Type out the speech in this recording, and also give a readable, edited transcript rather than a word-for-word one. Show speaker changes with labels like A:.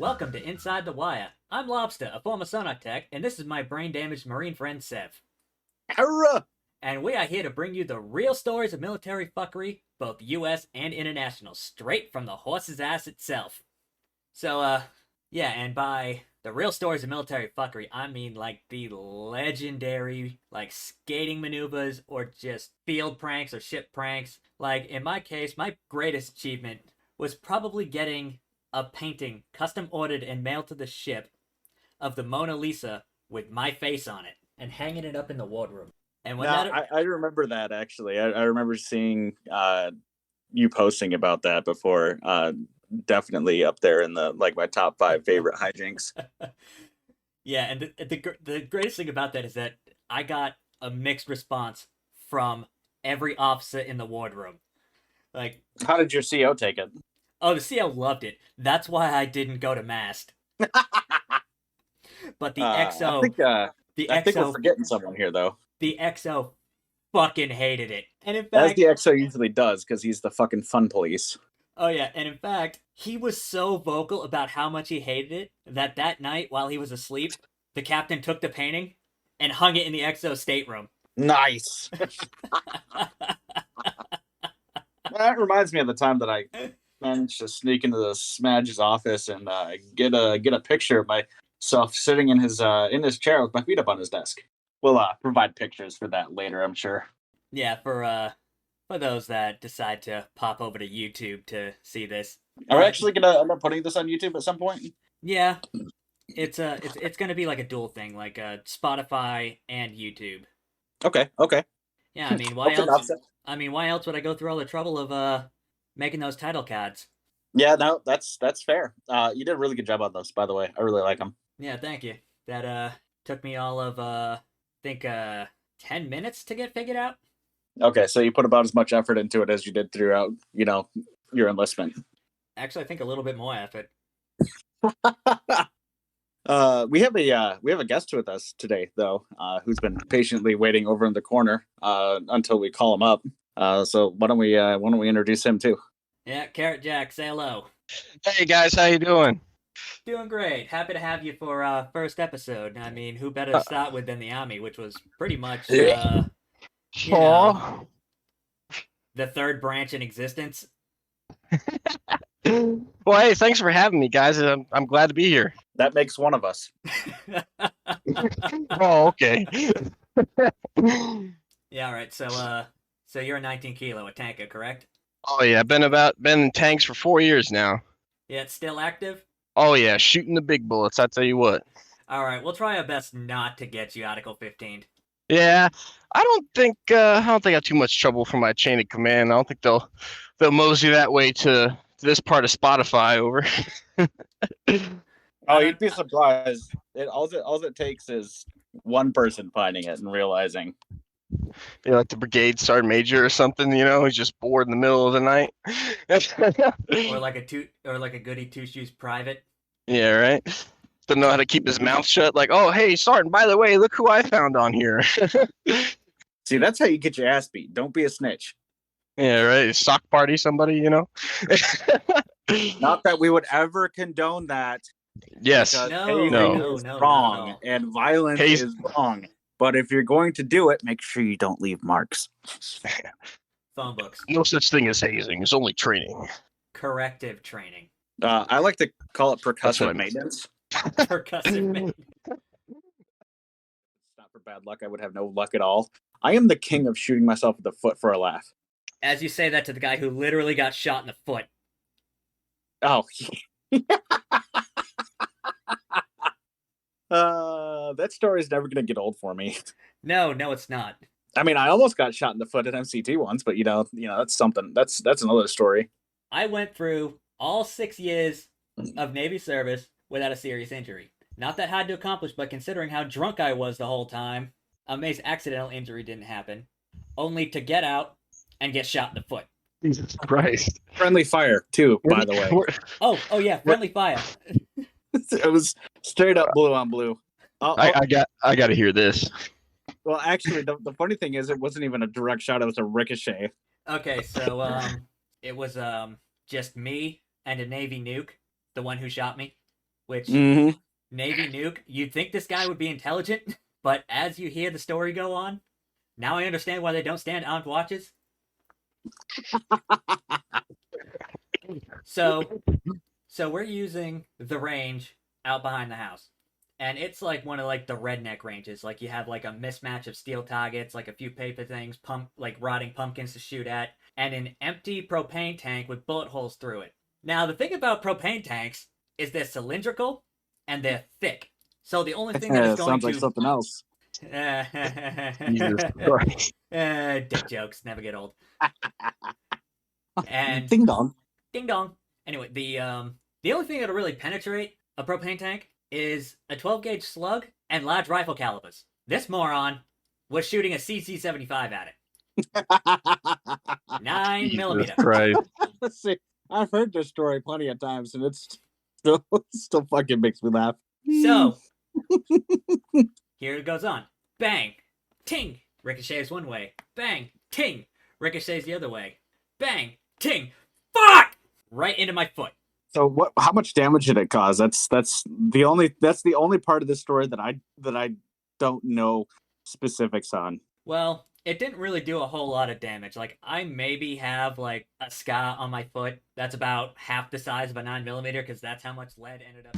A: Welcome to Inside the Wire. I'm Lobstah, a former sonar tech, and this is my brain-damaged Marine friend Sev.
B: Hurrah!
A: And we are here to bring you the real stories of military fuckery, both U.S. and international, straight from the horse's ass itself. So, yeah, and by the real stories of military fuckery, I mean like the legendary, like skating maneuvers or just field pranks or ship pranks. Like, in my case, my greatest achievement was probably getting a painting custom ordered and mailed to the ship of the Mona Lisa with my face on it and hanging it up in the wardroom. And when
B: I remember that actually. I remember seeing you posting about that before. Definitely up there in the my top 5 favorite hijinks.
A: Yeah, and the greatest thing about that is that I got a mixed response from every officer in the wardroom. Like,
B: how did your CO take it?
A: Oh, the CO loved it. That's why I didn't go to mast. But the XO,
B: I think we're forgetting someone here, though.
A: The XO fucking hated it, and in fact,
B: as the XO usually does, because he's the fucking fun police.
A: Oh yeah, and in fact, he was so vocal about how much he hated it that night while he was asleep, the captain took the painting and hung it in the XO stateroom.
B: Nice. That reminds me of the time that I managed to sneak into the Smedge's office and get a picture of myself sitting in his chair with my feet up on his desk. We'll provide pictures for that later, I'm sure.
A: Yeah, for those that decide to pop over to YouTube to see this.
B: Are we actually gonna end up putting this on YouTube at some point?
A: Yeah, it's gonna be like a dual thing, like Spotify and YouTube.
B: Okay.
A: Yeah, I mean, why else? Why else would I go through all the trouble of making those title cards?
B: Yeah, no, that's fair. You did a really good job on those, by the way. I really like them.
A: Yeah, thank you. That took me all of I think 10 minutes to get figured out.
B: Okay, so you put about as much effort into it as you did throughout, your enlistment.
A: Actually, I think a little bit more effort.
B: We have a guest with us today, though, who's been patiently waiting over in the corner until we call him up. So why don't we introduce him too?
A: Yeah, Carrot Jack, say hello.
C: Hey guys, how you doing?
A: Doing great. Happy to have you for our first episode. I mean, who better to start with than the Army, which was pretty much the third branch in existence.
C: Well, hey, thanks for having me, guys. I'm glad to be here.
B: That makes one of us.
C: Oh, okay.
A: Yeah, all right. So you're a 19 kilo, a tanker, correct?
C: Oh yeah, been in tanks for 4 years now.
A: Yeah, it's still active?
C: Oh yeah, shooting the big bullets, I tell you what.
A: All right, we'll try our best not to get you Article 15.
C: Yeah, I don't think I have too much trouble for my chain of command. I don't think they'll mosey that way to this part of Spotify over.
B: Oh, you'd be surprised. All it takes is one person finding it and realizing.
C: Like the brigade sergeant major or something, he's just bored in the middle of the night.
A: or like a goody two shoes private.
C: Yeah, right. Doesn't know how to keep his mouth shut. Like, oh, hey, sergeant, by the way, look who I found on here.
B: See, that's how you get your ass beat. Don't be a snitch.
C: Yeah, right. Sock party somebody,
B: Not that we would ever condone that.
C: Yes.
A: No,
B: is wrong, and violence is wrong. But if you're going to do it, make sure you don't leave marks.
A: Phone books.
C: No such thing as hazing. It's only training.
A: Corrective training.
B: I like to call it percussive maintenance.
A: Percussive maintenance.
B: It's not for bad luck. I would have no luck at all. I am the king of shooting myself in the foot for a laugh.
A: As you say that to the guy who literally got shot in the foot.
B: Oh. That story is never going to get old for me.
A: No, it's not.
B: I mean, I almost got shot in the foot at MCT once, but that's something. That's another story.
A: I went through all 6 years of Navy service without a serious injury. Not that hard to accomplish, but considering how drunk I was the whole time, I'm amazed accidental injury didn't happen. Only to get out and get shot in the foot.
C: Jesus Christ.
B: Friendly fire, too, by the way.
A: Oh yeah, friendly fire.
B: It was straight up blue on blue.
C: I got to hear this.
B: Well, actually, the funny thing is, it wasn't even a direct shot; it was a ricochet.
A: Okay, so it was just me and a Navy nuke, the one who shot me. which
B: Mm-hmm.
A: Navy nuke, you'd think this guy would be intelligent, but as you hear the story go on, now I understand why they don't stand armed watches. So we're using the range out behind the house. And it's like one of like the redneck ranges. Like you have like a mismatch of steel targets, like a few paper things, like rotting pumpkins to shoot at, and an empty propane tank with bullet holes through it. Now the thing about propane tanks is they're cylindrical and they're thick. So the only thing that is going
B: Sounds
A: to
B: like something else.
C: Jesus Christ.
A: Dick jokes never get old. And
B: Ding dong.
A: ding dong. Anyway, the only thing that'll really penetrate a propane tank is a 12 gauge slug and large rifle calibers. This moron was shooting a CC-75 at it. 9mm.
C: Right.
B: See, I've heard this story plenty of times, and it's still fucking makes me laugh.
A: So here it goes on. Bang, ting, ricochets one way. Bang, ting, ricochets the other way. Bang, ting, fuck, right into my foot.
B: So what? How much damage did it cause? That's the only part of the story that I don't know specifics on.
A: Well, it didn't really do a whole lot of damage. Like, I maybe have like a scar on my foot that's about half the size of a 9mm because that's how much lead ended up.